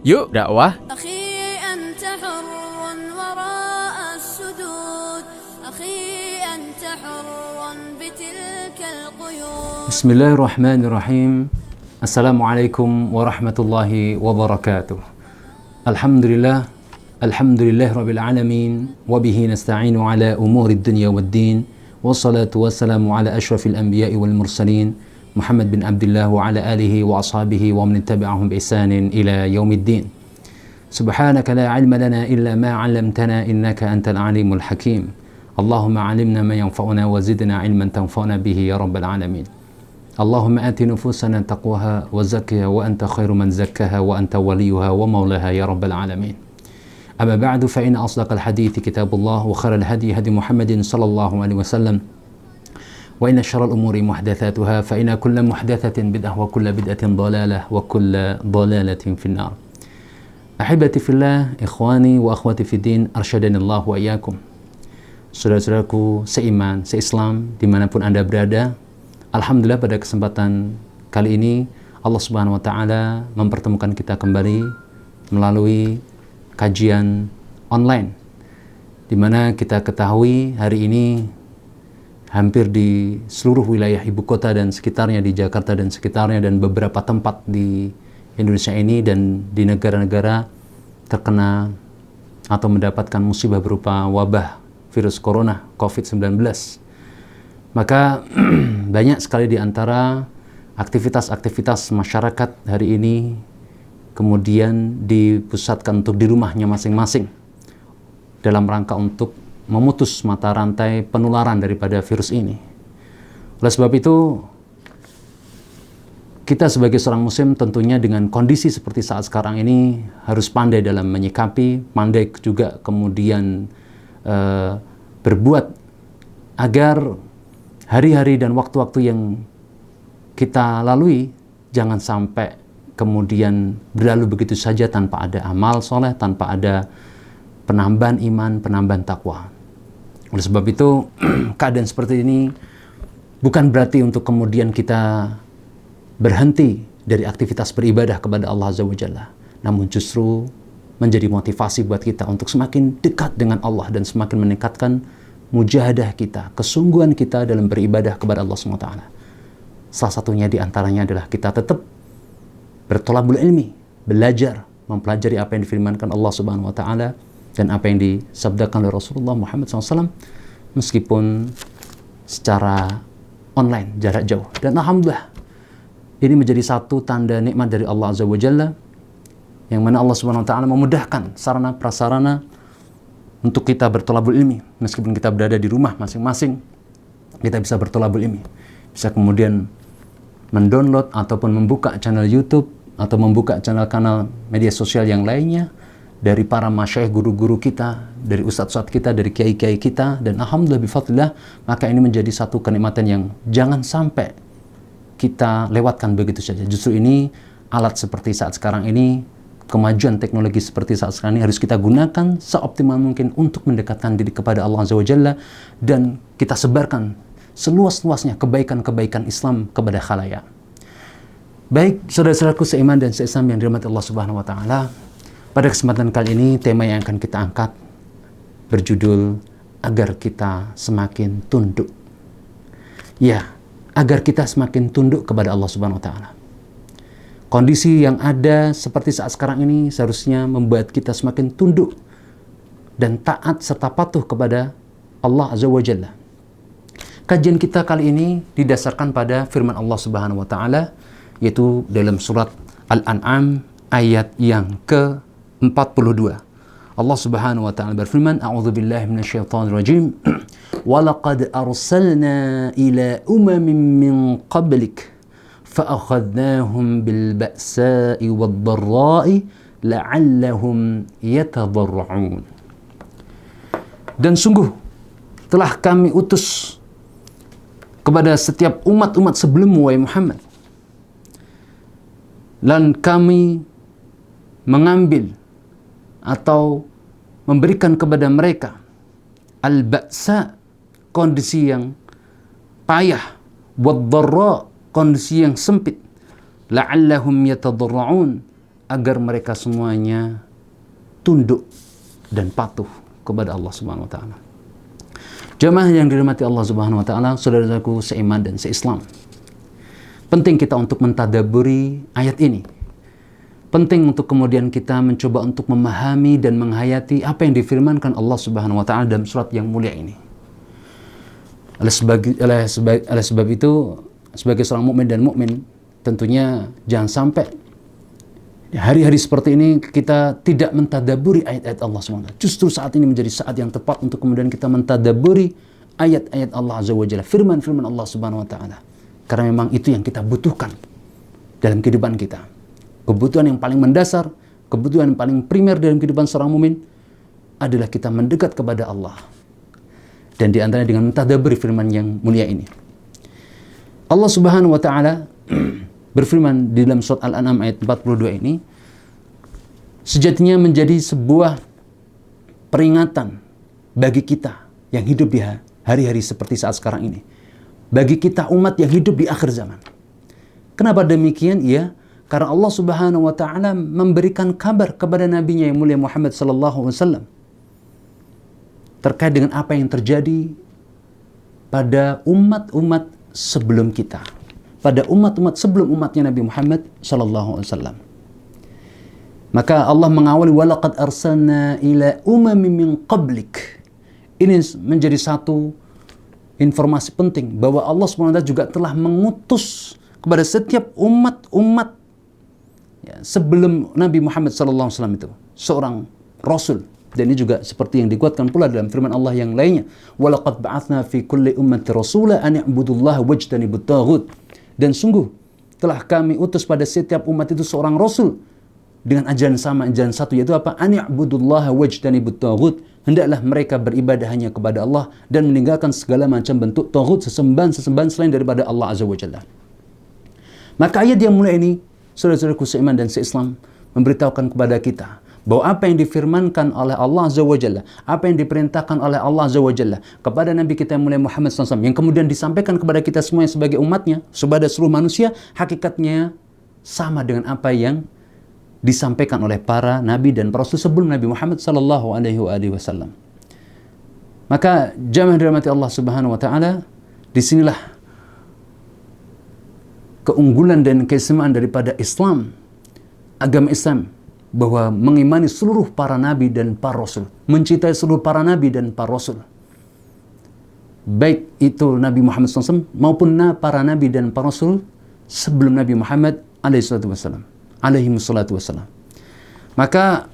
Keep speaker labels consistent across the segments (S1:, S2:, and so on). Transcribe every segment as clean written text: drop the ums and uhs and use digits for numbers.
S1: Yuk dakwah.
S2: أخي أنت حر وراء السدود أخي أنت حر بتلك القيود.
S3: بسم الله الرحمن الرحيم. Assalamualaikum warahmatullahi wabarakatuh. Alhamdulillah Rabbil alamin. Wabihi nasta'inu ala umuri dunya waddin. Wassalatu wassalamu ala ashrafil anbiya'i wal mursalin Muhammad bin Abdullah wa ala alihi wa ashabihi wa man tabi'ahum bi ihsanin ila yaumiddin. Subhanaka la ilma lana illa ma 'allamtana innaka antal alimul hakim. Allahumma 'allimna ma yanfa'una wa zidna 'ilman tanfa'una bihi ya rabbal alamin. Allahumma ati nufusana taqwaha wa zakkiha wa anta khairu man zakkaha wa anta waliyuha wa maulaha ya rabbal alamin. Amma ba'du fa inna asdaqal hadithi kitabullah wa khairal hadi hadi Muhammadin sallallahu alaihi wasallam wa inna syarral umuri muhdatsatuha fa inna kulla muhdatsatin bid'ah wa kulla bid'atin dhalalah wa kulla dhalalatin finnar. Ahibati fillah, ikhwani wa akhwati fiddin, arsyadani-Allah wa iyyakum. Saudara-saudaraku seiman, seislam dimanapun Anda berada, alhamdulillah pada kesempatan kali ini Allah Subhanahu wa taala mempertemukan kita kembali melalui kajian online, di mana kita ketahui hari ini hampir di seluruh wilayah ibu kota dan sekitarnya, di Jakarta dan sekitarnya, dan beberapa tempat di Indonesia ini dan di negara-negara terkena atau mendapatkan musibah berupa wabah virus corona COVID-19. Maka banyak sekali di antara aktivitas-aktivitas masyarakat hari ini kemudian dipusatkan untuk di rumahnya masing-masing dalam rangka untuk memutus mata rantai penularan daripada virus ini. Oleh sebab itu, kita sebagai seorang muslim tentunya dengan kondisi seperti saat sekarang ini harus pandai dalam menyikapi, pandai juga kemudian berbuat agar hari-hari dan waktu-waktu yang kita lalui jangan sampai kemudian berlalu begitu saja tanpa ada amal soleh, tanpa ada penambahan iman, penambahan takwa. Oleh sebab itu, keadaan seperti ini bukan berarti untuk kemudian kita berhenti dari aktivitas beribadah kepada Allah Azza wa Jalla, namun justru menjadi motivasi buat kita untuk semakin dekat dengan Allah dan semakin meningkatkan mujahadah kita, kesungguhan kita dalam beribadah kepada Allah SWT. Salah satunya di antaranya adalah kita tetap bertolabul ilmi, belajar, mempelajari apa yang difirmankan Allah Subhanahu wa taala dan apa yang disabdakan oleh Rasulullah Muhammad SAW, meskipun secara online, jarak jauh. Dan alhamdulillah, ini menjadi satu tanda nikmat dari Allah Azza wa Jalla, yang mana Allah Subhanahu wa taala memudahkan sarana prasarana untuk kita bertolabul ilmi. Meskipun kita berada di rumah masing-masing, kita bisa bertolabul ilmi. Bisa kemudian mendownload ataupun membuka channel YouTube atau membuka channel-kanal media sosial yang lainnya dari para masyayikh, guru-guru kita, dari ustadz-ustadz kita, dari kiai-kiai kita, dan alhamdulillah bifadlillah, maka ini menjadi satu kenikmatan yang jangan sampai kita lewatkan begitu saja. Justru ini alat seperti saat sekarang ini, kemajuan teknologi seperti saat sekarang ini harus kita gunakan seoptimal mungkin untuk mendekatkan diri kepada Allah Azza wa Jalla, dan kita sebarkan seluas-luasnya kebaikan-kebaikan Islam kepada khalayak. Baik, saudara-saudaraku seiman dan seislam yang dirahmati Allah Subhanahu wa taala, pada kesempatan kali ini tema yang akan kita angkat berjudul agar kita semakin tunduk. Ya, agar kita semakin tunduk kepada Allah Subhanahu wa taala. Kondisi yang ada seperti saat sekarang ini seharusnya membuat kita semakin tunduk dan taat serta patuh kepada Allah Azza wa Jalla. Kajian kita kali ini didasarkan pada firman Allah Subhanahu wa taala, yaitu dalam surat Al-An'am ayat yang ke-42. Allah Subhanahu wa taala berfirman, a'udzubillahi minasyaitonirrajim, wa laqad arsalna ila umamin min qablik fa'akhadnahum bil ba'sa'i wad dharra'i la'allahum yatadarra'un. Dan sungguh telah kami utus kepada setiap umat-umat sebelummu, wahai Muhammad, dan kami mengambil atau memberikan kepada mereka al-ba'sa, kondisi yang payah, wad-dharra, kondisi yang sempit, la'allahum yatadarra'un, agar mereka semuanya tunduk dan patuh kepada Allah Subhanahu wa taala. Jamaah yang dirahmati Allah Subhanahu wa taala, saudaraku seiman dan seislam. Penting kita untuk mentadaburi ayat ini. Penting untuk kemudian kita mencoba untuk memahami dan menghayati apa yang difirmankan Allah Subhanahu wa taala dalam surat yang mulia ini. Oleh sebab itu, sebagai seorang mukmin dan mukmin, tentunya jangan sampai hari-hari seperti ini kita tidak mentadaburi ayat-ayat Allah SWT. Justru saat ini menjadi saat yang tepat untuk kemudian kita mentadaburi ayat-ayat Allah Azza wa Jalla, firman-firman Allah Subhanahu wa taala. Karena memang itu yang kita butuhkan dalam kehidupan kita. Kebutuhan yang paling mendasar, kebutuhan yang paling primer dalam kehidupan seorang mukmin adalah kita mendekat kepada Allah. Dan di antaranya dengan mentadaburi firman yang mulia ini. Allah Subhanahu wa taala berfirman di dalam surat Al-An'am ayat 42 ini, sejatinya menjadi sebuah peringatan bagi kita yang hidup di hari-hari seperti saat sekarang ini. Bagi kita umat yang hidup di akhir zaman. Kenapa demikian? Ya, karena Allah Subhanahu wa taala memberikan kabar kepada nabinya yang mulia Muhammad sallallahu alaihi wasallam terkait dengan apa yang terjadi pada umat-umat sebelum kita. Pada umat-umat sebelum umatnya Nabi Muhammad sallallahu alaihi wasallam. Maka Allah mengawali walaqad arsalna ila umamin min qablik. Ini menjadi satu informasi penting bahwa Allah SWT juga telah mengutus kepada setiap umat-umat ya, sebelum Nabi Muhammad sallallahu alaihi wasallam itu seorang rasul. Dan ini juga seperti yang dikuatkan pula dalam firman Allah yang lainnya, walaqad ba'atsna fi kulli ummati rasula an i'budullaha wajtanibut taghut. Dan sungguh telah kami utus pada setiap umat itu seorang rasul dengan ajaran sama, ajaran satu, yaitu apa? An i'budullaha wajtanibut taghut. Hendaklah mereka beribadah hanya kepada Allah dan meninggalkan segala macam bentuk taghut, sesembahan selain daripada Allah Azza wa Jalla. Maka ayat yang mulia ini, saudara-saudaraku seiman dan seislam, memberitahukan kepada kita bahwa apa yang difirmankan oleh Allah Azza wa Jalla, apa yang diperintahkan oleh Allah Azza wa Jalla kepada Nabi kita yang mulia Muhammad SAW, yang kemudian disampaikan kepada kita semua sebagai umatnya, kepada seluruh manusia, hakikatnya sama dengan apa yang disampaikan oleh para nabi dan para rasul sebelum Nabi Muhammad sallallahu alaihi wasallam. Maka jamaah dirahmati Allah Subhanahu wa taala, disinilah keunggulan dan keistimewaan daripada Islam, agama Islam, bahwa mengimani seluruh para nabi dan para rasul, mencintai seluruh para nabi dan para rasul, baik itu Nabi Muhammad SAW maupun para nabi dan para rasul sebelum Nabi Muhammad alaihi wassalatu wassalam. Maka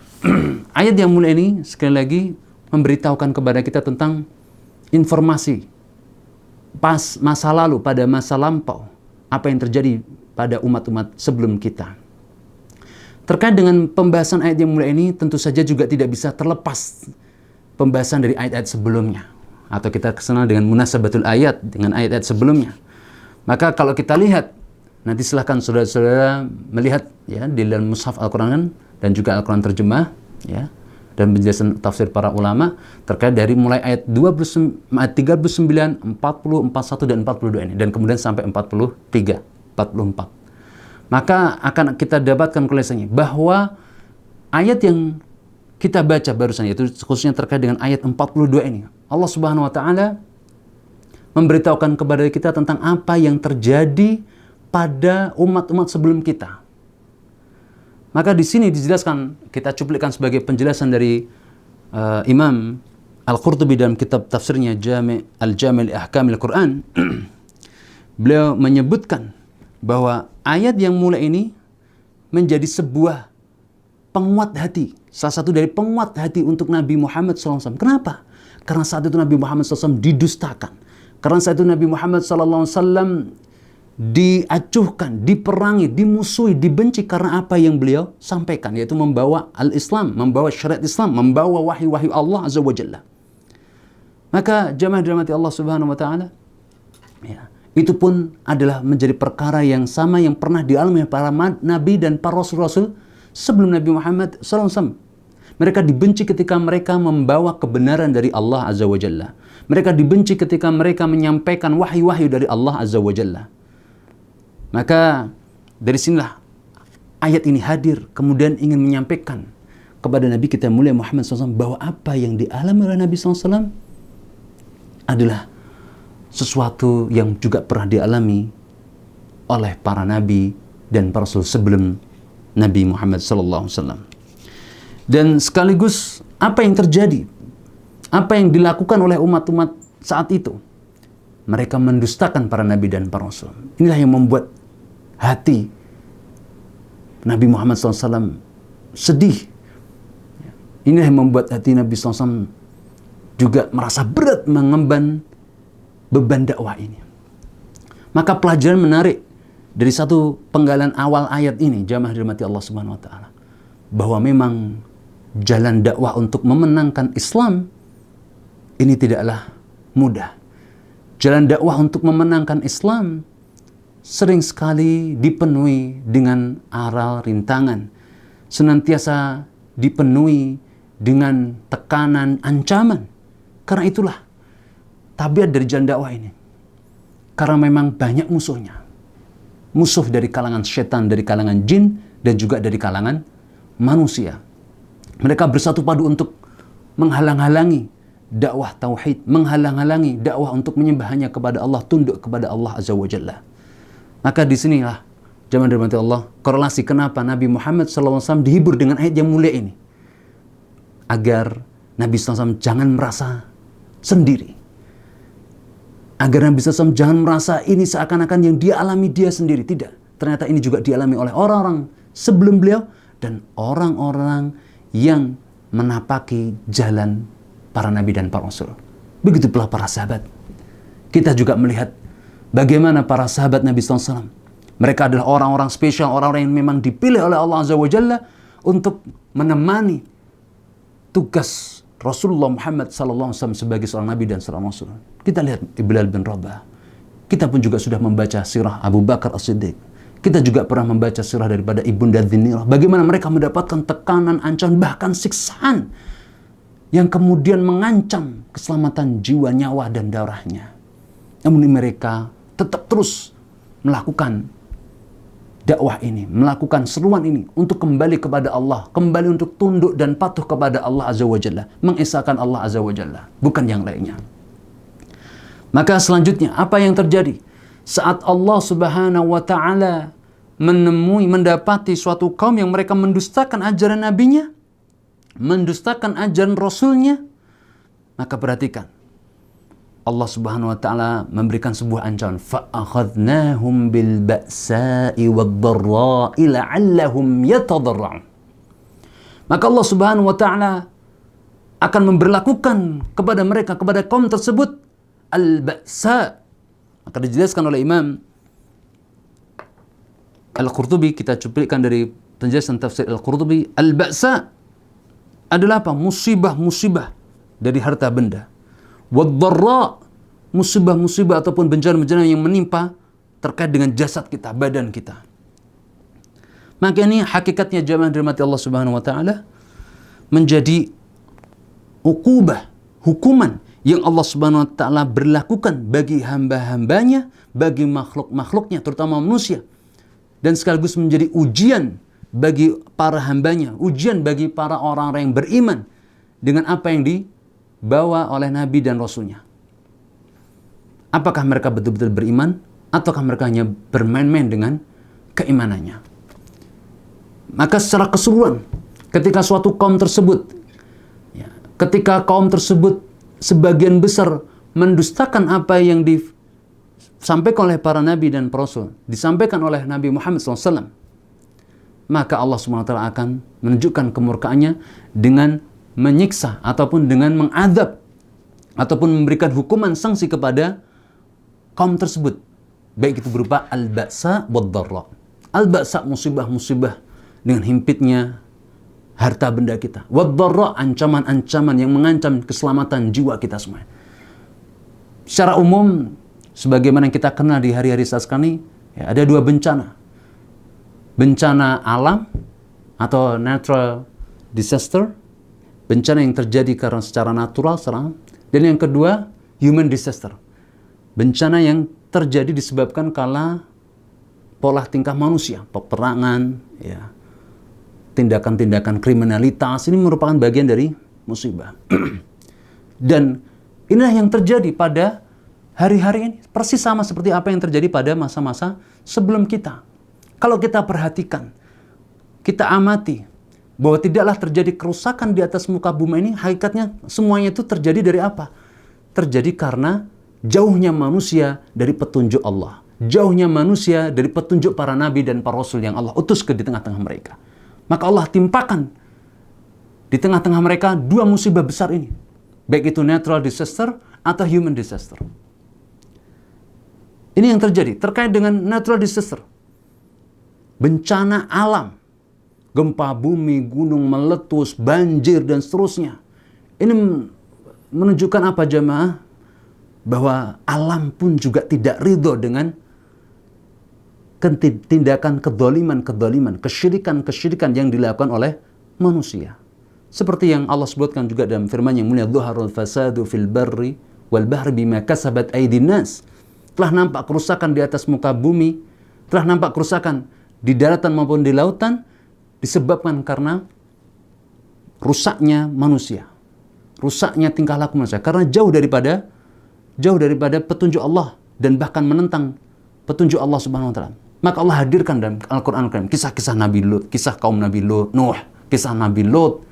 S3: ayat yang mulia ini sekali lagi memberitahukan kepada kita tentang informasi pas masa lalu, pada masa lampau, apa yang terjadi pada umat-umat sebelum kita. Terkait dengan pembahasan ayat yang mulia ini, tentu saja juga tidak bisa terlepas pembahasan dari ayat-ayat sebelumnya, atau kita kenal dengan munasabatul ayat, dengan ayat-ayat sebelumnya. Maka kalau kita lihat, nanti silahkan saudara-saudara melihat ya di dalam mushaf Al-Quran dan juga Al-Quran terjemah ya, dan penjelasan tafsir para ulama terkait dari mulai ayat 39, 40, 41 dan 42 ini, dan kemudian sampai 43, 44. Maka akan kita dapatkan kelihatannya bahwa ayat yang kita baca barusan, yaitu khususnya terkait dengan ayat 42 ini, Allah Subhanahu wa taala memberitahukan kepada kita tentang apa yang terjadi pada umat-umat sebelum kita. Maka di sini dijelaskan, kita cuplikan sebagai penjelasan dari Imam Al-Qurtubi dalam kitab tafsirnya Al-Jami' li Ahkamil Quran. Beliau menyebutkan bahwa ayat yang mulia ini menjadi sebuah penguat hati, salah satu dari penguat hati untuk Nabi Muhammad SAW. Kenapa? Karena saat itu Nabi Muhammad SAW didustakan. Karena saat itu Nabi Muhammad SAW diacuhkan, diperangi, dimusuhi, dibenci karena apa yang beliau sampaikan, yaitu membawa al-Islam, membawa syariat Islam, membawa wahyu-wahyu Allah Azza wa Jalla. Maka jamaah dirahmati Allah Subhanahu wa taala, ya, itu pun adalah menjadi perkara yang sama yang pernah dialami para nabi dan para rasul-rasul sebelum Nabi Muhammad SAW. Mereka dibenci ketika mereka membawa kebenaran dari Allah Azza wa Jalla. Mereka dibenci ketika mereka menyampaikan wahyu-wahyu dari Allah Azza wa Jalla. Maka dari sinilah ayat ini hadir, kemudian ingin menyampaikan kepada Nabi kita mulia Muhammad SAW bahwa apa yang dialami oleh Nabi SAW adalah sesuatu yang juga pernah dialami oleh para nabi dan para rasul sebelum Nabi Muhammad SAW. Dan sekaligus apa yang terjadi, apa yang dilakukan oleh umat-umat saat itu, mereka mendustakan para nabi dan para rasul. Inilah yang membuat hati Nabi Muhammad SAW sedih. Inilah yang membuat hati Nabi SAW juga merasa berat mengemban beban dakwah ini. Maka pelajaran menarik dari satu penggalan awal ayat ini, jamaah dirahmati Allah Subhanahu wa taala, bahwa memang jalan dakwah untuk memenangkan Islam ini tidaklah mudah. Jalan dakwah untuk memenangkan Islam sering sekali dipenuhi dengan aral rintangan, senantiasa dipenuhi dengan tekanan, ancaman. Karena itulah tabiat dari jalan dakwah ini. Karena memang banyak musuhnya. Musuh dari kalangan setan, dari kalangan jin, dan juga dari kalangan manusia. Mereka bersatu padu untuk menghalang-halangi dakwah tauhid, menghalang-halangi dakwah untuk menyembah hanya kepada Allah, tunduk kepada Allah Azza wa Jalla. Maka disinilah, jamaah dirahmati Allah, korelasi kenapa Nabi Muhammad SAW dihibur dengan ayat yang mulia ini. Agar Nabi SAW jangan merasa sendiri. Agar Nabi SAW jangan merasa ini seakan-akan yang dia alami dia sendiri. Tidak. Ternyata ini juga dialami oleh orang-orang sebelum beliau dan orang-orang yang menapaki jalan para nabi dan para rasul. Begitu pula para sahabat. Kita juga melihat bagaimana para sahabat Nabi SAW. Mereka adalah orang-orang spesial, orang-orang yang memang dipilih oleh Allah Azza wa Jalla untuk menemani tugas Rasulullah Muhammad SAW sebagai seorang nabi dan seorang rasul. Kita lihat Bilal bin Rabah. Kita pun juga sudah membaca sirah Abu Bakar As-Siddiq. Kita juga pernah membaca sirah daripada Ibunda Dhinirah. Bagaimana mereka mendapatkan tekanan, ancaman, bahkan siksaan yang kemudian mengancam keselamatan jiwa, nyawa, dan darahnya. Namun mereka tetap terus melakukan dakwah ini, melakukan seruan ini untuk kembali kepada Allah, kembali untuk tunduk dan patuh kepada Allah Azza wa Jalla, mengesahkan Allah Azza wa Jalla, bukan yang lainnya. Maka selanjutnya, apa yang terjadi? Saat Allah Subhanahu wa Ta'ala mendapati suatu kaum yang mereka mendustakan ajaran nabinya, mendustakan ajaran rasulnya, maka perhatikan, Allah Subhanahu wa Ta'ala memberikan sebuah ancaman, فَأَخَذْنَاهُمْ بِالْبَأْسَاءِ وَالضَّرَّاءِ لَعَلَّهُمْ يَتَضَرَّعُونَ. Maka Allah Subhanahu wa Ta'ala akan memberlakukan kepada mereka, kepada kaum tersebut, al-ba'sa. Maka dijelaskan oleh Imam Al-Qurtubi, kita cuplikan dari penjelasan tafsir Al-Qurtubi, al-ba'sa adalah apa? Musibah-musibah dari harta benda. Wad-dharra, musibah-musibah ataupun bencana-bencana yang menimpa terkait dengan jasad kita, badan kita. Maka ini hakikatnya jamaah dirahmati Allah Subhanahu wa Ta'ala menjadi uqubah, hukuman yang Allah Subhanahu wa Ta'ala berlakukan bagi hamba-hambanya, bagi makhluk-makhluknya, terutama manusia, dan sekaligus menjadi ujian bagi para hambanya, ujian bagi para orang-orang yang beriman dengan apa yang dibawa oleh Nabi dan Rasulnya. Apakah mereka betul-betul beriman ataukah mereka hanya bermain-main dengan keimanannya? Maka secara keseluruhan, ketika suatu kaum tersebut, ketika kaum tersebut sebagian besar mendustakan apa yang disampaikan oleh para nabi dan rasul, disampaikan oleh Nabi Muhammad SAW, maka Allah SWT akan menunjukkan kemurkaannya dengan menyiksa ataupun dengan mengadab ataupun memberikan hukuman sanksi kepada kaum tersebut, baik itu berupa al-ba'sa wad-dharra. Al-ba'sa, musibah-musibah dengan himpitnya harta benda kita, wad-dharra, ancaman-ancaman yang mengancam keselamatan jiwa kita semua. Secara umum, sebagaimana yang kita kenal di hari-hari saat sekarang ini, ada dua bencana. Bencana alam atau natural disaster, bencana yang terjadi karena secara natural, dan yang kedua, human disaster, bencana yang terjadi disebabkan karena pola tingkah manusia, peperangan, ya, tindakan-tindakan kriminalitas, ini merupakan bagian dari musibah. Dan inilah yang terjadi pada hari-hari ini, persis sama seperti apa yang terjadi pada masa-masa sebelum kita. Kalau kita perhatikan, kita amati, bahwa tidaklah terjadi kerusakan di atas muka bumi ini, hakikatnya semuanya itu terjadi dari apa? Terjadi karena jauhnya manusia dari petunjuk Allah. Jauhnya manusia dari petunjuk para nabi dan para rasul yang Allah utus di tengah-tengah mereka. Maka Allah timpakan di tengah-tengah mereka dua musibah besar ini. Baik itu natural disaster atau human disaster. Ini yang terjadi terkait dengan natural disaster. Bencana alam. Gempa bumi, gunung meletus, banjir, dan seterusnya. Ini menunjukkan apa jemaah? Bahwa alam pun juga tidak ridho dengan tindakan kedoliman, kesyirikan yang dilakukan oleh manusia. Seperti yang Allah sebutkan juga dalam firman yang mulia, "Dhuharul fasadu fil barri wal bahri bima kasabat aydin nas." Telah nampak kerusakan di atas muka bumi, telah nampak kerusakan di daratan maupun di lautan, disebabkan karena rusaknya manusia, rusaknya tingkah laku manusia, karena jauh daripada petunjuk Allah dan bahkan menentang petunjuk Allah Subhanahu wa taala. Maka Allah hadirkan dalam Al-Qur'an Al-Karim kisah-kisah Nabi Lut, kisah kaum Nabi Lut, Nuh, kisah Nabi Lut,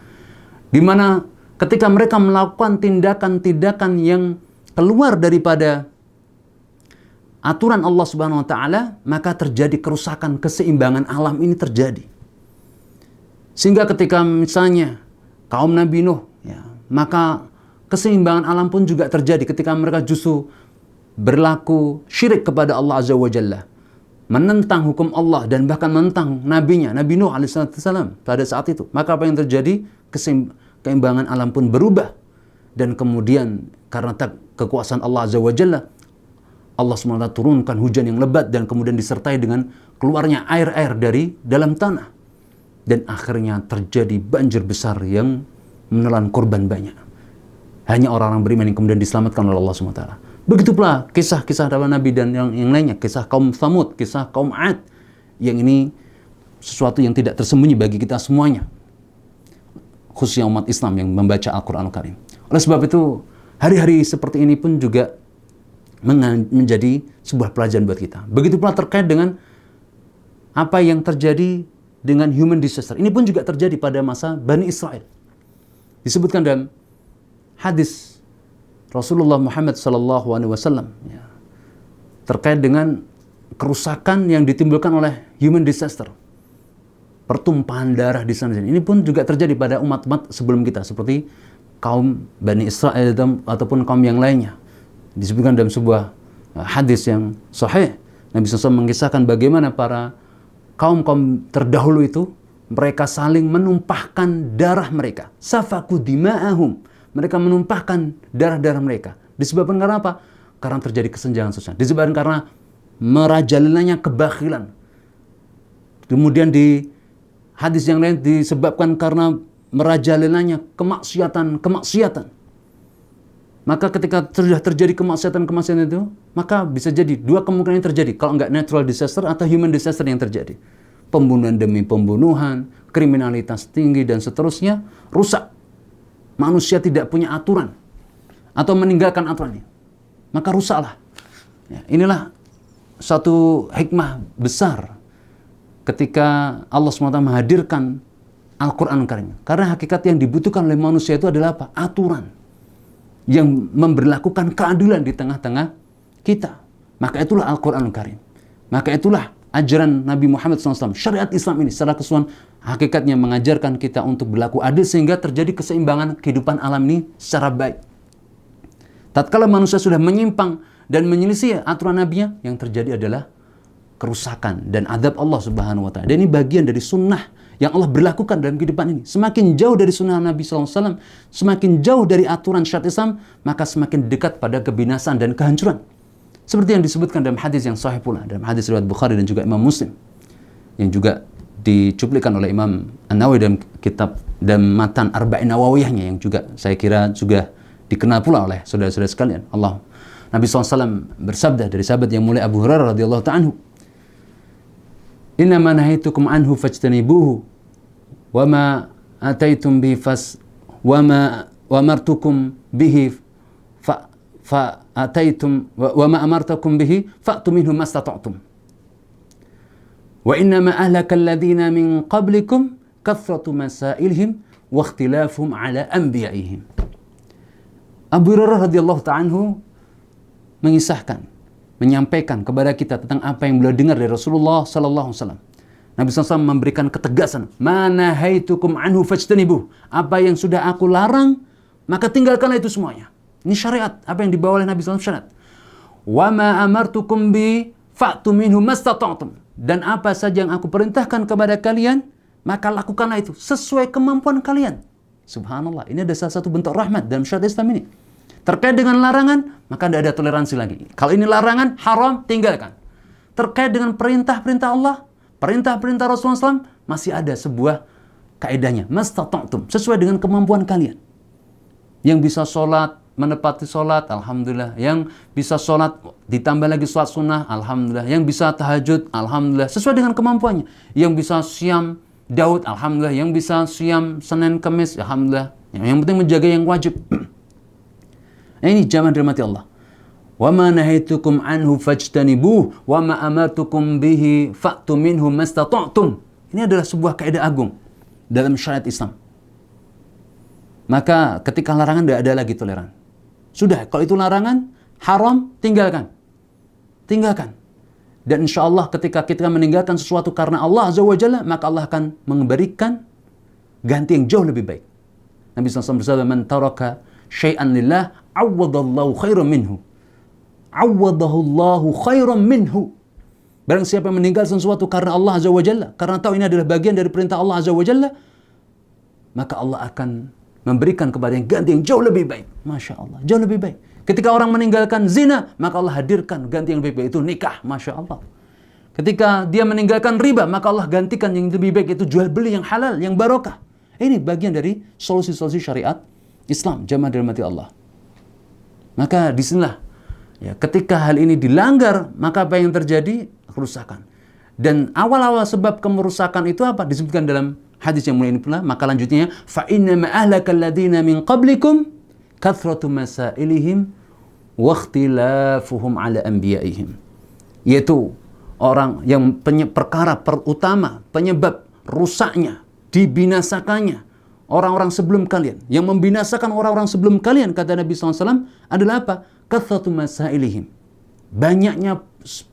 S3: di mana ketika mereka melakukan tindakan-tindakan yang keluar daripada aturan Allah Subhanahu wa taala, maka terjadi kerusakan, keseimbangan alam ini terjadi. Sehingga ketika misalnya kaum Nabi Nuh, ya, maka keseimbangan alam pun juga terjadi ketika mereka justru berlaku syirik kepada Allah Azza wa Jalla, menentang hukum Allah dan bahkan menentang nabinya, Nabi Nuh alaihissalam pada saat itu. Maka apa yang terjadi? Keseimbangan alam pun berubah. Dan kemudian karena kekuasaan Allah Azza wa Jalla, Allah SWT turunkan hujan yang lebat dan kemudian disertai dengan keluarnya air-air dari dalam tanah. Dan akhirnya terjadi banjir besar yang menelan korban banyak. Hanya orang-orang beriman yang kemudian diselamatkan oleh Allah SWT. Begitu pula kisah-kisah para nabi dan yang lainnya. Kisah kaum Thamud, kisah kaum Ad. Yang ini sesuatu yang tidak tersembunyi bagi kita semuanya. Khususnya umat Islam yang membaca Al-Quran Al-Karim. Oleh sebab itu, hari-hari seperti ini pun juga menjadi sebuah pelajaran buat kita. Begitu pula terkait dengan apa yang terjadi dengan human disaster. Ini pun juga terjadi pada masa Bani Israel. Disebutkan dalam hadis Rasulullah Muhammad SAW, ya, terkait dengan kerusakan yang ditimbulkan oleh human disaster. Pertumpahan darah di sana. Ini pun juga terjadi pada umat-umat sebelum kita, seperti kaum Bani Israel ataupun kaum yang lainnya. Disebutkan dalam sebuah hadis yang sahih, Nabi SAW mengisahkan bagaimana para kaum-kaum terdahulu itu, mereka saling menumpahkan darah mereka. Safaku dima'ahum. Mereka menumpahkan darah-darah mereka. Disebabkan karena apa? Karena terjadi kesenjangan sosial. Disebabkan karena merajalelanya kebakhilan. Kemudian di hadis yang lain disebabkan karena merajalelanya kemaksiatan. Maka ketika sudah terjadi kemaksiatan itu, maka bisa jadi dua kemungkinan yang terjadi. Kalau enggak natural disaster atau human disaster yang terjadi. Pembunuhan demi pembunuhan, kriminalitas tinggi dan seterusnya, rusak. Manusia tidak punya aturan atau meninggalkan aturannya. Maka rusaklah. Ya, inilah satu hikmah besar ketika Allah SWT menghadirkan Al-Quran Karim. Karena hakikat yang dibutuhkan oleh manusia itu adalah apa? Aturan yang memberlakukan keadilan di tengah-tengah kita. Maka itulah Al-Quran Karim. Maka itulah ajaran Nabi Muhammad SAW. Syariat Islam ini secara keseluruhan hakikatnya mengajarkan kita untuk berlaku adil sehingga terjadi keseimbangan kehidupan alam ini secara baik. Tatkala manusia sudah menyimpang dan menyelisih aturan Nabi-Nya, yang terjadi adalah kerusakan dan azab Allah Subhanahu wa taala. Dan ini bagian dari sunnah yang Allah berlakukan dalam kehidupan ini. Semakin jauh dari sunnah Nabi SAW, semakin jauh dari aturan syariat Islam, maka semakin dekat pada kebinasaan dan kehancuran. Seperti yang disebutkan dalam hadis yang sahih pula, dalam hadis riwayat Bukhari dan juga Imam Muslim, yang juga dicuplikan oleh Imam An-Nawawi dalam kitab dan matan Arba'in Nawawiyahnya, yang juga saya kira juga dikenal pula oleh saudara-saudara sekalian. Nabi SAW bersabda dari sahabat yang mulia Abu Hurairah radhiyallahu ta'ala anhu, Innama nahaitukum anhu fajtanibuhu wa ma ataitum bihi wa ma amartukum bihi fa ataitum wa ma amartakum bihi fa'tu minhu mastata'tum. Wa innama ahlaka alladhina min qablikum kathratu masailihim wa ikhtilafuhum ala anbiya'ihim. Abu Hurairah radhiyallahu ta'ala anhu mengisahkan, menyampaikan kepada kita tentang apa yang beliau dengar dari Rasulullah sallallahu alaihi wasallam. Nabi SAW memberikan ketegasan, "Mana haitukum anhu fajtanibuh." Apa yang sudah aku larang, maka tinggalkanlah itu semuanya. Ini syariat, apa yang dibawa oleh Nabi SAW syariat. "Wa ma amartukum bi fa'tu minhu mastata'tum." Dan apa saja yang aku perintahkan kepada kalian, maka lakukanlah itu sesuai kemampuan kalian. Subhanallah, ini ada salah satu bentuk rahmat dalam syariat Islam ini. Terkait dengan larangan, maka tidak ada toleransi lagi. Kalau ini larangan, haram, tinggalkan. Terkait dengan perintah-perintah Allah, perintah-perintah Rasulullah SAW, masih ada sebuah kaedahnya. Mastata'tum, sesuai dengan kemampuan kalian. Yang bisa sholat, menepati sholat, alhamdulillah. Yang bisa sholat, ditambah lagi sholat sunnah, alhamdulillah. Yang bisa tahajud, alhamdulillah. Sesuai dengan kemampuannya. Yang bisa siam Daud, alhamdulillah. Yang bisa siam Senin Kamis, alhamdulillah. Yang penting menjaga yang wajib. Ini jamaah dirahmati Allah. Wa ma nahaitukum anhu fajtanibuh wa ma amartukum bihi fa'tu minhu mastata'tum. Ini adalah sebuah kaidah agung dalam syariat Islam. Maka ketika larangan tidak ada lagi toleran. Sudah, kalau itu larangan, haram, tinggalkan. Tinggalkan. Dan insya Allah ketika kita meninggalkan sesuatu karena Allah Azza wa Jalla, maka Allah akan memberikan ganti yang jauh lebih baik. Nabi SAW bersabda, "Man taraka syai'an lillah, awwadallahu khairan minhu." Awwadahullahu khairan minhu. Barang siapa yang meninggalkan sesuatu karena Allah Azza wa Jalla, karena tahu ini adalah bagian dari perintah Allah Azza wa Jalla, maka Allah akan memberikan kepada yang ganti yang jauh lebih baik. Masya Allah, jauh lebih baik. Ketika orang meninggalkan zina, maka Allah hadirkan ganti yang lebih baik, itu nikah. Masya Allah. Ketika dia meninggalkan riba, maka Allah gantikan yang lebih baik, itu jual beli yang halal, yang barokah. Ini bagian dari solusi-solusi syariat Islam, jamaah dirahmati Allah. Maka disinilah, ya, ketika hal ini dilanggar, maka apa yang terjadi? Kerusakan. Dan awal-awal sebab kemerusakan itu apa? Disebutkan dalam hadis yang mulia ini pula. Maka lanjutnya, fa inna ma ahlaka alladziina min qablikum kathratu masailihim wa ikhtilafuhum ala anbiya'ihim. Yaitu orang yang perkara utama, penyebab rusaknya, dibinasakannya orang-orang sebelum kalian. Yang membinasakan orang-orang sebelum kalian, kata Nabi SAW, adalah apa? Kathratu masailihim. Banyaknya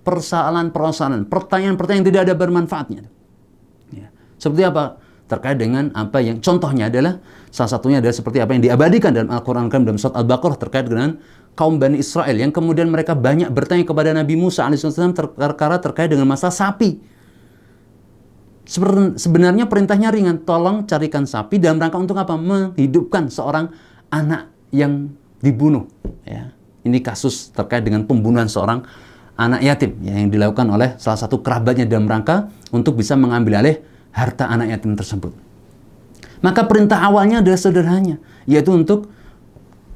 S3: pertanyaan-pertanyaan yang tidak ada bermanfaatnya. Ya. Seperti apa? Terkait dengan apa yang contohnya adalah, salah satunya adalah seperti apa yang diabadikan dalam Al-Quran dalam surat Al-Baqarah terkait dengan kaum Bani Israel yang kemudian mereka banyak bertanya kepada Nabi Musa alaihissalam terkait dengan masalah sapi. Sebenarnya perintahnya ringan, tolong carikan sapi dalam rangka untuk apa? Menghidupkan seorang anak yang dibunuh. Ya. Ini kasus terkait dengan pembunuhan seorang anak yatim ya, yang dilakukan oleh salah satu kerabatnya dalam rangka untuk bisa mengambil alih harta anak yatim tersebut. Maka perintah awalnya adalah sederhana, yaitu untuk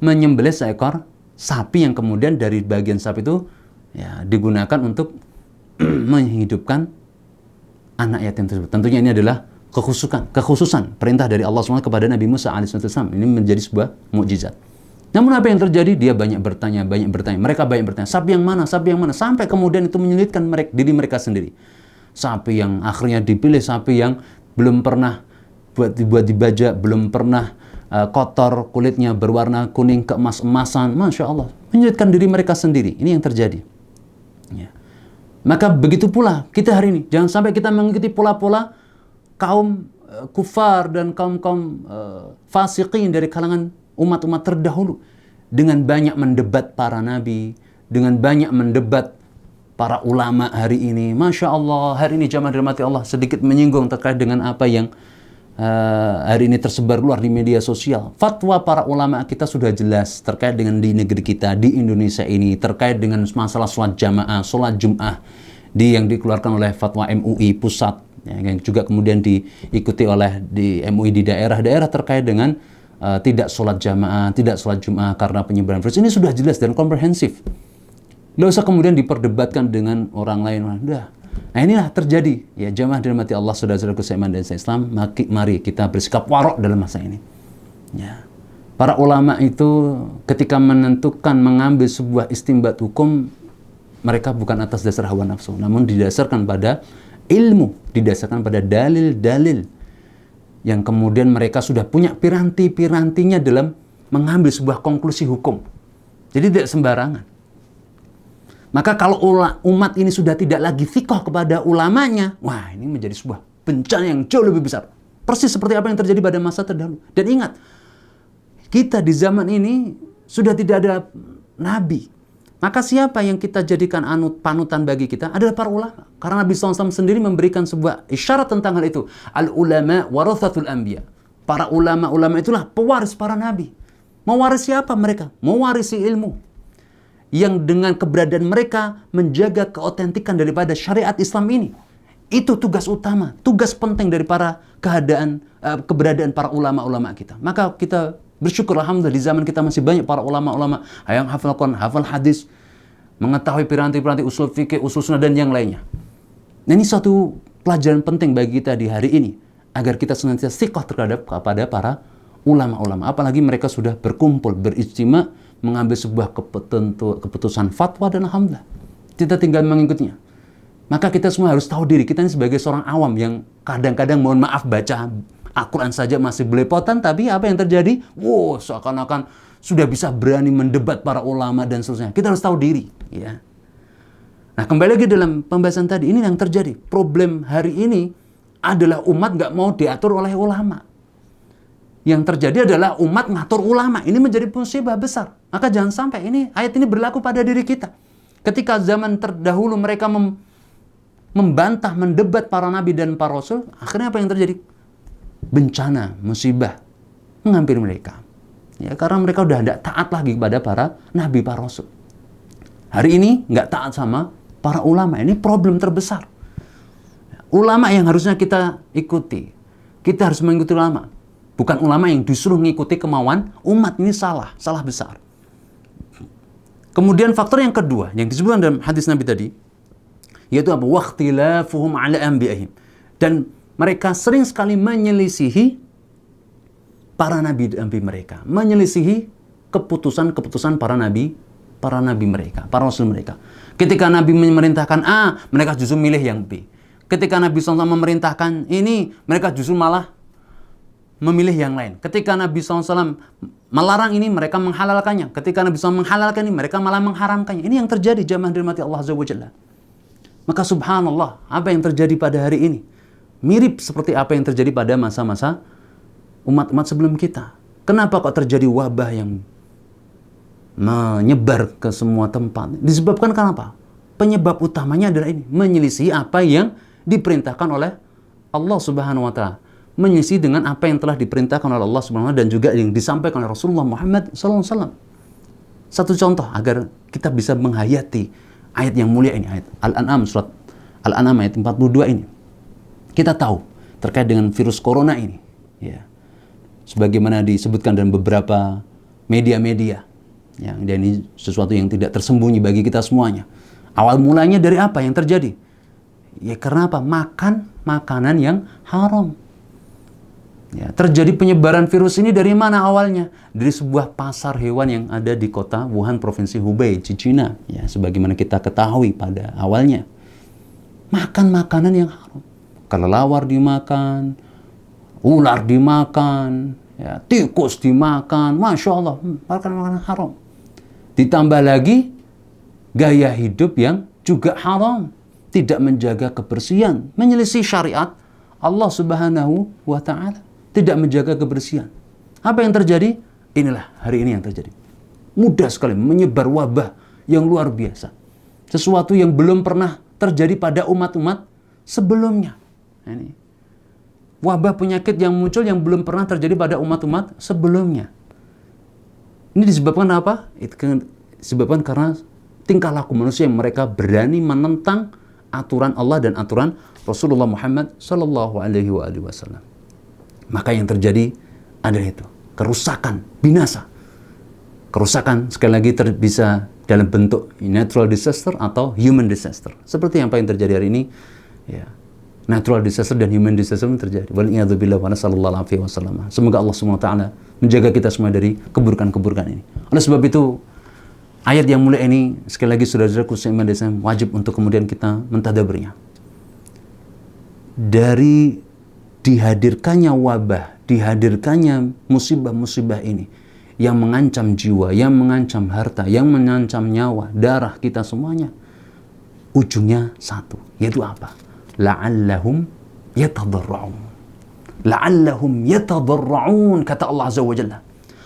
S3: menyembelih seekor sapi yang kemudian dari bagian sapi itu ya, digunakan untuk menghidupkan anak yatim tersebut. Tentunya ini adalah kekhususan perintah dari Allah SWT kepada Nabi Musa alaihissalam. Ini menjadi sebuah mukjizat. Namun apa yang terjadi? Dia banyak bertanya. Mereka banyak bertanya, sapi yang mana? Sampai kemudian itu menyulitkan diri mereka sendiri. Sapi yang akhirnya dipilih, sapi yang belum pernah dibuat dibajak, belum pernah kotor, kulitnya berwarna kuning keemas-emasan. Masya Allah. Menyulitkan diri mereka sendiri. Ini yang terjadi. Ya. Maka begitu pula kita hari ini. Jangan sampai kita mengikuti pola-pola kaum kufar dan kaum fasiqin dari kalangan umat-umat terdahulu, dengan banyak mendebat para nabi, dengan banyak mendebat para ulama hari ini. Masya Allah, hari ini jamaah dirahmati Allah, sedikit menyinggung terkait dengan apa yang hari ini tersebar luar di media sosial. Fatwa para ulama kita sudah jelas terkait dengan di negeri kita, di Indonesia ini, terkait dengan masalah sholat jamaah, sholat Jum'ah yang dikeluarkan oleh fatwa MUI pusat, ya, yang juga kemudian diikuti oleh di MUI di daerah-daerah terkait dengan tidak sholat jamaah, tidak sholat Jum'ah karena penyebaran virus. Ini sudah jelas dan komprehensif. Nggak usah kemudian diperdebatkan dengan orang lain. Udah, Nah inilah terjadi ya jamaah dirahmati Allah, saudara-saudaraku seiman dan Islam. Mari kita bersikap warok dalam masa ini. Ya. Para ulama itu ketika menentukan mengambil sebuah istinbat hukum, mereka bukan atas dasar hawa nafsu, namun didasarkan pada ilmu, didasarkan pada dalil-dalil yang kemudian mereka sudah punya piranti-pirantinya dalam mengambil sebuah konklusi hukum. Jadi tidak sembarangan. Maka kalau umat ini sudah tidak lagi fiqh kepada ulamanya, wah ini menjadi sebuah bencana yang jauh lebih besar. Persis seperti apa yang terjadi pada masa terdahulu. Dan ingat, kita di zaman ini sudah tidak ada nabi. Maka siapa yang kita jadikan panutan bagi kita adalah para ulama. Karena Nabi SAW sendiri memberikan sebuah isyarat tentang hal itu. Al-ulama warathatul anbiya. Para ulama-ulama itulah pewaris para nabi. Mewarisi apa mereka? Mewarisi ilmu. Yang dengan keberadaan mereka menjaga keotentikan daripada syariat Islam ini. Itu tugas utama, tugas penting dari para keberadaan para ulama-ulama kita. Maka kita bersyukur alhamdulillah di zaman kita masih banyak para ulama-ulama yang hafal Quran, hafal hadis, mengetahui piranti-piranti usul fikih, usul sunnah dan yang lainnya. Nah, ini suatu pelajaran penting bagi kita di hari ini agar kita senantiasa thiqah terhadap kepada para ulama-ulama. Apalagi mereka sudah berkumpul, berijtima, mengambil sebuah keputusan fatwa dan alhamdulillah kita tinggal mengikutinya. Maka kita semua harus tahu diri, kita ini sebagai seorang awam yang kadang-kadang mohon maaf baca Al-Quran saja masih belepotan, tapi apa yang terjadi? Wow, seakan-akan sudah bisa berani mendebat para ulama dan seterusnya. Kita harus tahu diri. Ya. Nah, kembali lagi dalam pembahasan tadi, ini yang terjadi. Problem hari ini adalah umat nggak mau diatur oleh ulama. Yang terjadi adalah umat ngatur ulama. Ini menjadi musibah besar. Maka jangan sampai ayat ini berlaku pada diri kita. Ketika zaman terdahulu mereka membantah, mendebat para nabi dan para rasul, akhirnya apa yang terjadi? Bencana, musibah menghampiri mereka. Ya, karena mereka udah tidak taat lagi kepada para nabi, para rasul. Hari ini nggak taat sama para ulama. Ini problem terbesar. Ulama yang harusnya kita ikuti. Kita harus mengikuti ulama. Bukan ulama yang disuruh mengikuti kemauan umat. Ini salah besar. Kemudian faktor yang kedua yang disebutkan dalam hadis Nabi tadi, yaitu apa? Waqtilafuhum ala anbiya'ihim. Dan mereka sering sekali menyelisihi para nabi mereka, menyelisihi keputusan para nabi mereka, para rasul mereka. Ketika Nabi memerintahkan A, mereka justru milih yang B. Ketika Nabi SAW memerintahkan ini, mereka justru malah memilih yang lain. Ketika Nabi SAW melarang ini, mereka menghalalkannya. Ketika Nabi SAW menghalalkan ini, mereka malah mengharamkannya. Ini yang terjadi jamaah dirahmati Allah Azza wa Jalla. Maka subhanallah, apa yang terjadi pada hari ini mirip seperti apa yang terjadi pada masa-masa umat-umat sebelum kita. Kenapa kok terjadi wabah yang menyebar ke semua tempat? Disebabkan kenapa? Penyebab utamanya adalah ini, menyelisih apa yang diperintahkan oleh Allah Subhanahu wa taala. Menyelisih dengan apa yang telah diperintahkan oleh Allah Subhanahu wa taala dan juga yang disampaikan oleh Rasulullah Muhammad sallallahu alaihi wasallam. Satu contoh agar kita bisa menghayati ayat yang mulia ini, ayat Al-An'am, surat Al-An'am ayat 42 ini. Kita tahu terkait dengan virus corona ini, ya, sebagaimana disebutkan dalam beberapa media-media, ya, dan ini sesuatu yang tidak tersembunyi bagi kita semuanya. Awal mulanya dari apa yang terjadi? Ya karena apa? Makan makanan yang haram. Ya, terjadi penyebaran virus ini dari mana awalnya? Dari sebuah pasar hewan yang ada di kota Wuhan, Provinsi Hubei, Cina. Ya, sebagaimana kita ketahui pada awalnya. Makan makanan yang haram. Kelelawar dimakan, ular dimakan, ya, tikus dimakan, Masya Allah, makan makanan haram. Ditambah lagi, gaya hidup yang juga haram. Tidak menjaga kebersihan, menyelisih syariat Allah Subhanahu wa ta'ala. Tidak menjaga kebersihan. Apa yang terjadi? Inilah hari ini yang terjadi. Mudah sekali menyebar wabah yang luar biasa. Sesuatu yang belum pernah terjadi pada umat-umat sebelumnya. Ini wabah penyakit yang muncul yang belum pernah terjadi pada umat-umat sebelumnya. Ini disebabkan apa? Disebabkan karena tingkah laku manusia yang mereka berani menentang aturan Allah dan aturan Rasulullah Muhammad sallallahu alaihi wasallam. Maka yang terjadi adalah itu, kerusakan, binasa. Kerusakan sekali lagi bisa dalam bentuk natural disaster atau human disaster. Seperti yang paling terjadi hari ini, ya, natural disaster dan human disaster terjadi. Waliyadzubillah wa nasallallahu alaihi wasallam. Semoga Allah SWT menjaga kita semua dari keburukan-keburukan ini. Oleh sebab itu, ayat yang mulia ini, sekali lagi saudara-saudaraku seiman dan Islam, wajib untuk kemudian kita mentadaburnya. Dari dihadirkannya wabah, dihadirkannya musibah-musibah ini, yang mengancam jiwa, yang mengancam harta, yang mengancam nyawa, darah kita semuanya, ujungnya satu, yaitu apa? La'allahum yatadarra'un. La'allahum yatadarra'un, kata Allah Azza wa Jalla.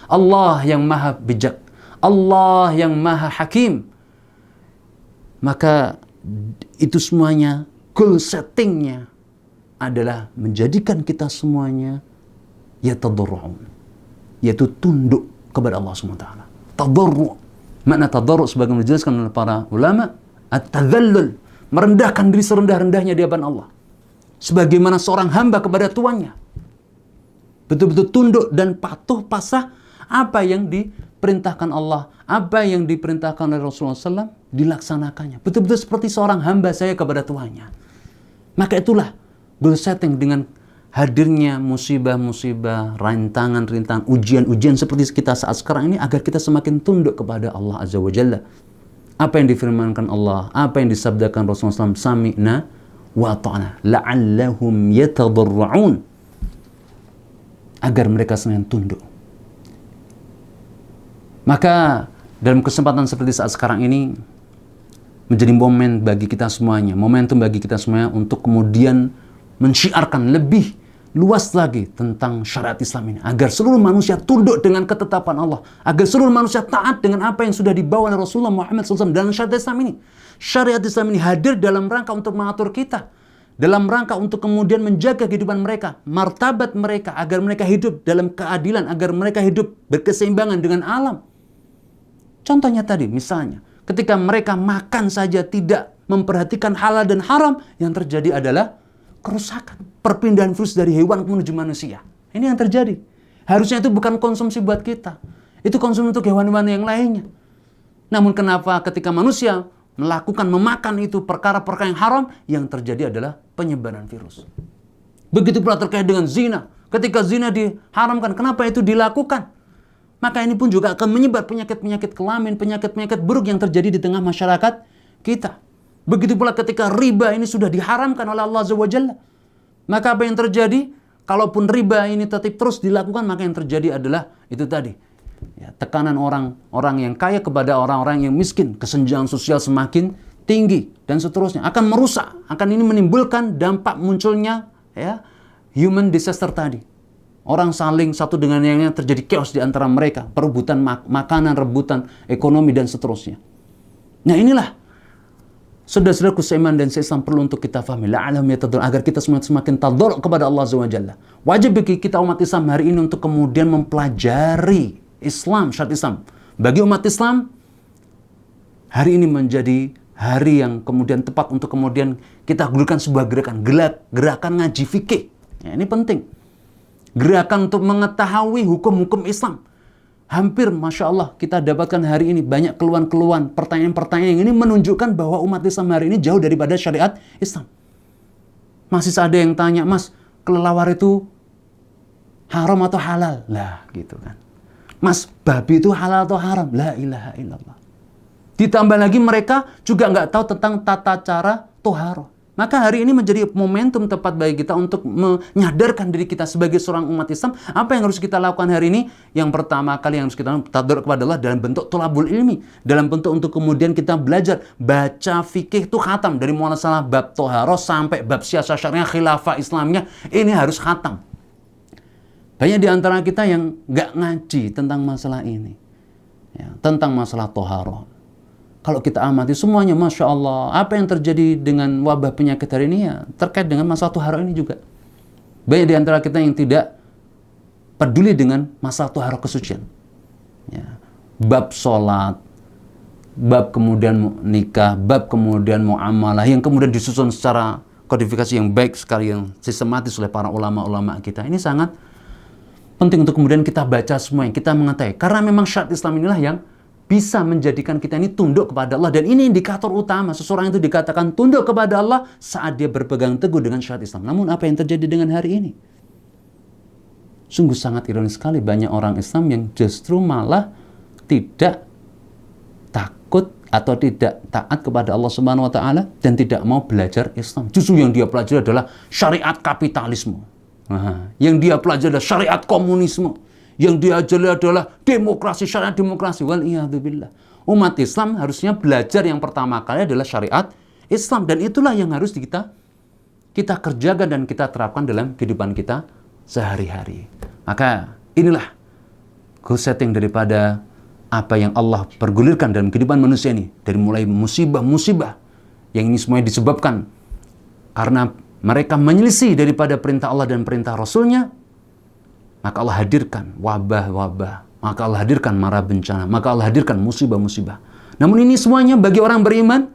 S3: Allah yang maha bijak, Allah yang maha hakim. Maka itu semuanya, goal settingnya adalah menjadikan kita semuanya yatadarra'un, yaitu tunduk kepada Allah SWT. Tadarru'. Makna tadarru' sebagaimana dijelaskan oleh para ulama, at-tadhallul, merendahkan diri serendah-rendahnya di hadapan Allah. Sebagaimana seorang hamba kepada tuannya. Betul-betul tunduk dan patuh pasrah apa yang diperintahkan Allah, apa yang diperintahkan oleh Rasulullah SAW, dilaksanakannya. Betul-betul seperti seorang hamba saya kepada tuannya. Maka itulah goal setting dengan hadirnya musibah-musibah, rintangan-rintangan, ujian-ujian seperti kita saat sekarang ini, agar kita semakin tunduk kepada Allah Azza wa Jalla. Apa yang difirmankan Allah, apa yang disabdakan Rasulullah SAW, sami'na wa ta'na, la'allahum yatadarra'un, agar mereka semakin tunduk. Maka dalam kesempatan seperti saat sekarang ini, menjadi momen bagi kita semuanya, momentum bagi kita semuanya untuk kemudian mensyiarkan lebih luas lagi tentang syariat Islam ini, agar seluruh manusia tunduk dengan ketetapan Allah, agar seluruh manusia taat dengan apa yang sudah dibawa oleh Rasulullah Muhammad SAW dalam syariat Islam ini. Syariat Islam ini hadir dalam rangka untuk mengatur kita, dalam rangka untuk kemudian menjaga kehidupan mereka, martabat mereka, agar mereka hidup dalam keadilan, agar mereka hidup berkeseimbangan dengan alam. Contohnya tadi, misalnya, ketika mereka makan saja tidak memperhatikan halal dan haram, yang terjadi adalah kerusakan, perpindahan virus dari hewan menuju manusia. Ini yang terjadi. Harusnya itu bukan konsumsi buat kita. Itu konsumsi untuk hewan-hewan yang lainnya. Namun kenapa ketika manusia memakan itu perkara-perkara yang haram, yang terjadi adalah penyebaran virus. Begitu pula terkait dengan zina. Ketika zina diharamkan, kenapa itu dilakukan? Maka ini pun juga akan menyebar penyakit-penyakit kelamin, penyakit-penyakit buruk yang terjadi di tengah masyarakat kita. Begitu pula ketika riba ini sudah diharamkan oleh Allah Azza wa Jalla. Maka apa yang terjadi? Kalaupun riba ini tetap terus dilakukan, maka yang terjadi adalah itu tadi. Ya, tekanan orang yang kaya kepada orang-orang yang miskin. Kesenjangan sosial semakin tinggi dan seterusnya. Akan merusak. Akan ini menimbulkan dampak munculnya ya, human disaster tadi. Orang saling satu dengan yang lainnya, terjadi chaos di antara mereka. Perebutan makanan, rebutan ekonomi dan seterusnya. Nah inilah saudara-saudaraku seiman dan seislam perlu untuk kita fahami, la'allahum yatadarra'un, agar kita semakin tadarru' kepada Allah Azza wa Jalla. Wajib bagi kita umat Islam hari ini untuk kemudian mempelajari Islam, syariat Islam. Bagi umat Islam, hari ini menjadi hari yang kemudian tepat untuk kemudian kita gulirkan sebuah gerakan ngaji fikih. Ya, ini penting. Gerakan untuk mengetahui hukum-hukum Islam. Hampir, Masya Allah, kita dapatkan hari ini banyak keluhan-keluhan, pertanyaan-pertanyaan yang ini menunjukkan bahwa umat Islam hari ini jauh daripada syariat Islam. Masih ada yang tanya, Mas, kelelawar itu haram atau halal? Lah, gitu kan. Mas, babi itu halal atau haram? La ilaha illallah. Ditambah lagi mereka juga nggak tahu tentang tata cara toharoh. Maka hari ini menjadi momentum tepat bagi kita untuk menyadarkan diri kita sebagai seorang umat Islam. Apa yang harus kita lakukan hari ini? Yang pertama kali yang harus kita tadarruk kepada Allah dalam bentuk thalabul ilmi. Dalam bentuk untuk kemudian kita belajar. Baca fikih itu khatam. Dari mulai salah bab toharoh sampai bab siasah syariah, khilafah Islamnya. Ini harus khatam. Banyak di antara kita yang nggak ngaji tentang masalah ini. Ya, tentang masalah toharoh. Kalau kita amati semuanya, Masya Allah, apa yang terjadi dengan wabah penyakit hari ini ya terkait dengan masalah toharoh ini juga. Banyak di antara kita yang tidak peduli dengan masalah toharoh kesucian. Ya. Bab sholat, bab kemudian nikah, bab kemudian muamalah, yang kemudian disusun secara kodifikasi yang baik sekali, yang sistematis oleh para ulama-ulama kita. Ini sangat penting untuk kemudian kita baca semuanya, kita mengetahui. Karena memang syariat Islam inilah yang bisa menjadikan kita ini tunduk kepada Allah. Dan ini indikator utama seseorang itu dikatakan tunduk kepada Allah saat dia berpegang teguh dengan syariat Islam. Namun apa yang terjadi dengan hari ini? Sungguh sangat ironis sekali, banyak orang Islam yang justru malah tidak takut atau tidak taat kepada Allah Subhanahu wa taala dan tidak mau belajar Islam. Justru yang dia pelajari adalah syariat kapitalisme. Yang dia pelajari adalah syariat komunisme. Yang dia ajari adalah demokrasi, syariat demokrasi. Wal'iyadzubillah. Umat Islam harusnya belajar yang pertama kali adalah syariat Islam. Dan itulah yang harus kita kerjakan dan kita terapkan dalam kehidupan kita sehari-hari. Maka inilah goal setting daripada apa yang Allah pergulirkan dalam kehidupan manusia ini. Dari mulai musibah-musibah yang ini semuanya disebabkan karena mereka menyelisih daripada perintah Allah dan perintah Rasulnya. Maka Allah hadirkan wabah-wabah. Maka Allah hadirkan mara bencana. Maka Allah hadirkan musibah-musibah. Namun ini semuanya bagi orang beriman,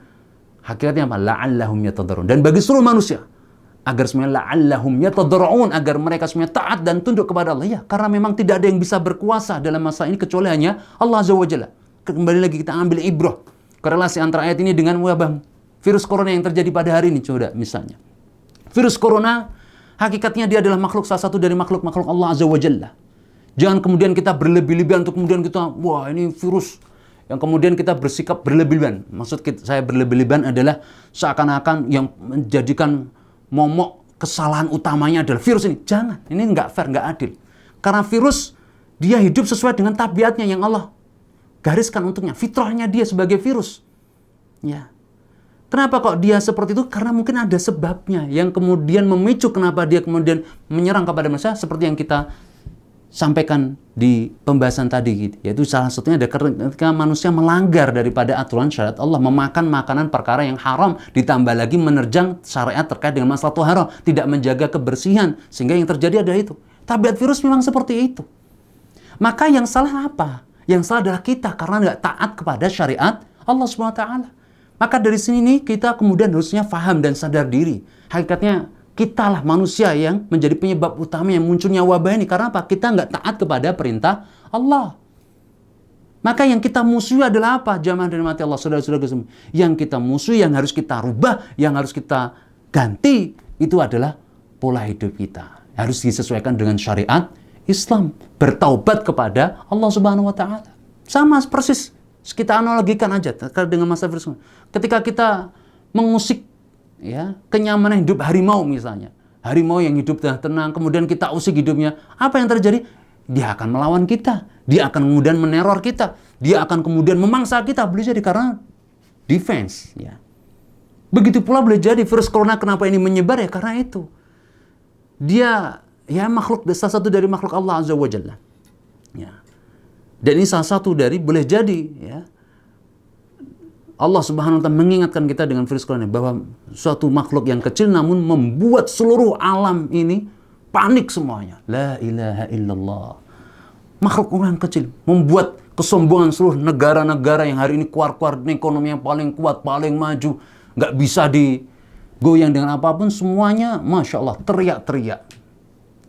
S3: hakikatnya apa? La'allahum yatadarrun. Dan bagi seluruh manusia, agar semuanya la'allahum yatadarrun, agar mereka semuanya taat dan tunduk kepada Allah. Ya, karena memang tidak ada yang bisa berkuasa dalam masa ini kecuali hanya Allah Azza wa Jalla. Kembali lagi kita ambil ibrah. Korelasi antara ayat ini dengan wabah virus corona yang terjadi pada hari ini. Coba misalnya. Virus corona hakikatnya dia adalah makhluk, salah satu dari makhluk-makhluk Allah Azza wa Jalla. Jangan kemudian kita berlebih-lebihan untuk kemudian kita, wah ini virus. Yang kemudian kita bersikap berlebih-lebihan. Maksud saya berlebih-lebihan adalah seakan-akan yang menjadikan momok kesalahan utamanya adalah virus ini. Jangan, ini nggak fair, nggak adil. Karena virus, dia hidup sesuai dengan tabiatnya yang Allah gariskan untuknya. Fitrahnya dia sebagai virus. Ya. Kenapa kok dia seperti itu? Karena mungkin ada sebabnya yang kemudian memicu kenapa dia kemudian menyerang kepada manusia, seperti yang kita sampaikan di pembahasan tadi, yaitu salah satunya ada ketika manusia melanggar daripada aturan syariat Allah, memakan makanan perkara yang haram, ditambah lagi menerjang syariat terkait dengan masalah haram, tidak menjaga kebersihan, sehingga yang terjadi adalah itu. Tabiat virus memang seperti itu. Maka yang salah apa? Yang salah adalah kita karena nggak taat kepada syariat Allah SWT. Maka dari sini nih kita kemudian harusnya paham dan sadar diri. Hakikatnya kitalah manusia yang menjadi penyebab utama yang munculnya wabah ini. Karena apa? Kita nggak taat kepada perintah Allah. Maka yang kita musuhi adalah apa? Jamaah dan mati Allah, saudara-saudara semua. Yang kita musuhi, yang harus kita rubah, yang harus kita ganti, itu adalah pola hidup kita. Harus disesuaikan dengan syariat Islam. Bertaubat kepada Allah Subhanahu wa Ta'ala. Sama persis. Kita analogikan aja dengan masa virus. Ketika kita mengusik ya, kenyamanan hidup harimau misalnya. Harimau yang hidup tenang, kemudian kita usik hidupnya. Apa yang terjadi? Dia akan melawan kita. Dia akan kemudian meneror kita. Dia akan kemudian memangsa kita. Boleh jadi karena defense. Ya. Begitu pula boleh jadi virus corona kenapa ini menyebar ya karena itu. Dia ya makhluk, salah satu dari makhluk Allah Azza wa Jalla. Ya. Dan ini salah satu dari boleh jadi ya. Allah Subhanahu wa Ta'ala mengingatkan kita dengan virus corona bahwa suatu makhluk yang kecil namun membuat seluruh alam ini panik semuanya. La ilaha illallah. Makhluk orang kecil membuat kesombongan seluruh negara-negara yang hari ini keluar-keluar ekonomi yang paling kuat, paling maju, nggak bisa digoyang dengan apapun, semuanya Masya Allah teriak-teriak.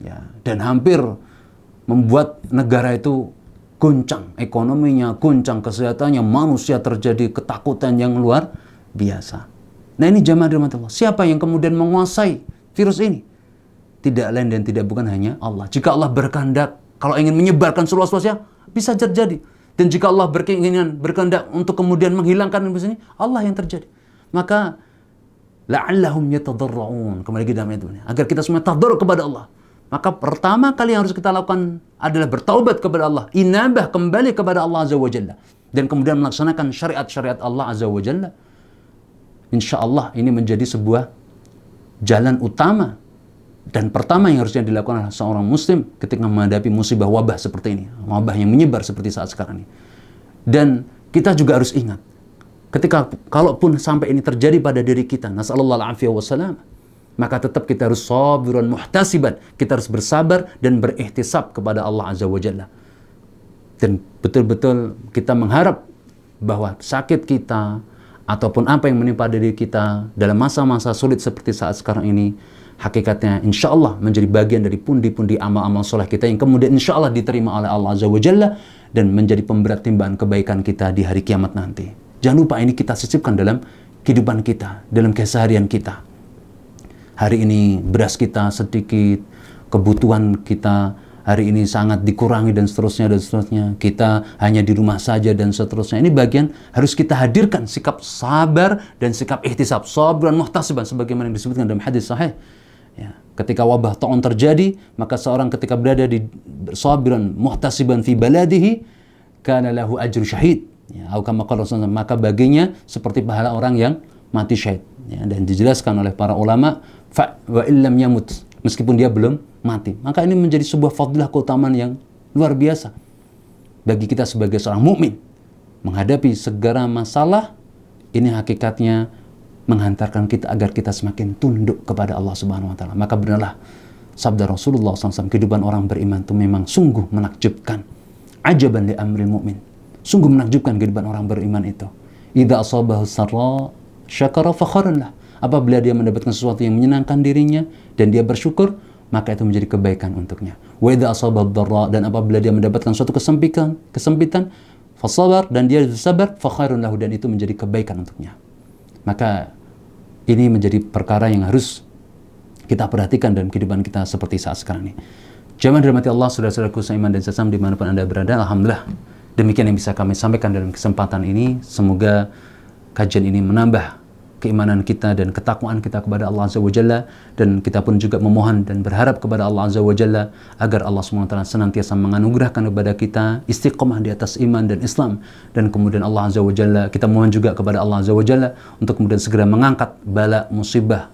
S3: Ya, dan hampir membuat negara itu goncang ekonominya, goncang kesehatannya, manusia terjadi ketakutan yang luar biasa. Nah ini jamaah dirahmati Allah. Siapa yang kemudian menguasai virus ini? Tidak lain dan tidak bukan hanya Allah. Jika Allah berkehendak, kalau ingin menyebarkan seluas-luasnya, bisa terjadi. Dan jika Allah berkehendak untuk kemudian menghilangkan virus ini, Allah yang terjadi. Maka la'allahum yatadarra'un. Kembali lagi dalam ayat ini. Agar kita semua tadarruk kepada Allah. Maka pertama kali yang harus kita lakukan adalah bertaubat kepada Allah. Inabah kembali kepada Allah Azza wa Jalla. Dan kemudian melaksanakan syariat-syariat Allah Azza wa Jalla. Insya Allah ini menjadi sebuah jalan utama. Dan pertama yang harusnya dilakukan oleh seorang muslim ketika menghadapi musibah wabah seperti ini. Wabah yang menyebar seperti saat sekarang ini. Dan kita juga harus ingat. Ketika kalaupun sampai ini terjadi pada diri kita. Nasallallahu alaihi wasallam. Maka tetap kita harus sabirun muhtasiban. Kita harus bersabar dan berihtisab kepada Allah Azza wa Jalla. Dan betul-betul kita mengharap bahwa sakit kita ataupun apa yang menimpa diri kita dalam masa-masa sulit seperti saat sekarang ini hakikatnya insya Allah menjadi bagian dari pundi-pundi amal-amal soleh kita yang kemudian insya Allah diterima oleh Allah Azza wa Jalla dan menjadi pemberat timbangan kebaikan kita di hari kiamat nanti. Jangan lupa ini kita sisipkan dalam kehidupan kita, dalam keseharian kita. Hari ini beras kita sedikit, kebutuhan kita hari ini sangat dikurangi dan seterusnya. Kita hanya di rumah saja dan seterusnya. Ini bagian harus kita hadirkan sikap sabar dan sikap ihtisab, sabran muhtasiban sebagaimana yang disebutkan dalam hadis sahih. Ya, ketika wabah ta'un terjadi, maka seorang ketika berada di sabran muhtasiban fi baladihi kana lahu ajru syahid. Ya, maka baginya seperti pahala orang yang mati syahid. Ya, dan dijelaskan oleh para ulama wa illam yamut, meskipun dia belum mati. Maka ini menjadi sebuah fadilah keutamaan yang luar biasa bagi kita sebagai seorang mukmin menghadapi segala masalah. Ini hakikatnya menghantarkan kita agar kita semakin tunduk kepada Allah Subhanahu wa taala. Maka benarlah sabda Rasulullah SAW, kehidupan orang beriman itu memang sungguh menakjubkan. Ajaban li amril mu'min. Sungguh menakjubkan kehidupan orang beriman itu. Idza asabahu sarra syakara fa khairun lah. Apabila dia mendapatkan sesuatu yang menyenangkan dirinya dan dia bersyukur, maka itu menjadi kebaikan untuknya. Wa idza asabahu dharra, dan apabila dia mendapatkan suatu kesempitan, fa sabar, dan dia bersabar, fa khairun lahu, dan itu menjadi kebaikan untuknya. Maka ini menjadi perkara yang harus kita perhatikan dalam kehidupan kita seperti saat sekarang ini. Jamaah dirahmati Allah, saudara-saudaraku seiman dan sesama dimanapun Anda berada, alhamdulillah demikian yang bisa kami sampaikan dalam kesempatan ini. Semoga kajian ini menambah keimanan kita dan ketakwaan kita kepada Allah Azza wa Jalla, dan kita pun juga memohon dan berharap kepada Allah Azza wa Jalla agar Allah SWT senantiasa menganugerahkan kepada kita istiqomah di atas iman dan Islam, dan kemudian Allah Azza wa Jalla, kita mohon juga kepada Allah Azza wa Jalla untuk kemudian segera mengangkat bala musibah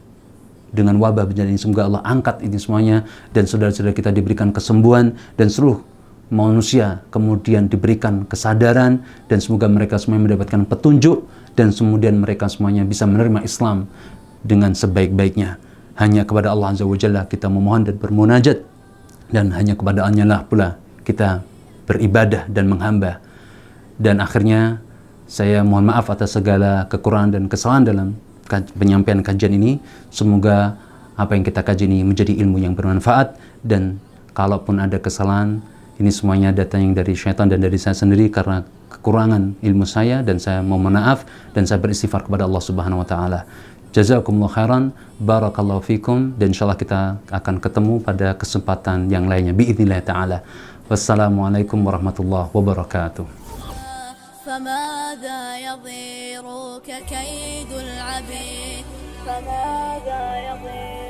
S3: dengan wabah bencana ini. Semoga Allah angkat ini semuanya dan saudara-saudara kita diberikan kesembuhan dan seluruh manusia kemudian diberikan kesadaran, dan semoga mereka semuanya mendapatkan petunjuk dan kemudian mereka semuanya bisa menerima Islam dengan sebaik-baiknya. Hanya kepada Allah Azza wa Jalla kita memohon dan bermunajat, dan hanya kepada Allah lah pula kita beribadah dan menghamba. Dan akhirnya saya mohon maaf atas segala kekurangan dan kesalahan dalam penyampaian kajian ini. Semoga apa yang kita kaji ini menjadi ilmu yang bermanfaat, dan kalaupun ada kesalahan, ini semuanya datang dari syaitan dan dari saya sendiri karena kekurangan ilmu saya, dan saya mohon maaf dan saya beristighfar kepada Allah Subhanahu wa taala. Jazakumullah khairan, barakallahu fikum, dan insyaallah kita akan ketemu pada kesempatan yang lainnya biidznillah taala. Wassalamualaikum warahmatullahi wabarakatuh.
S2: فماذا يضيرك كيد العبيد فماذا يضيرك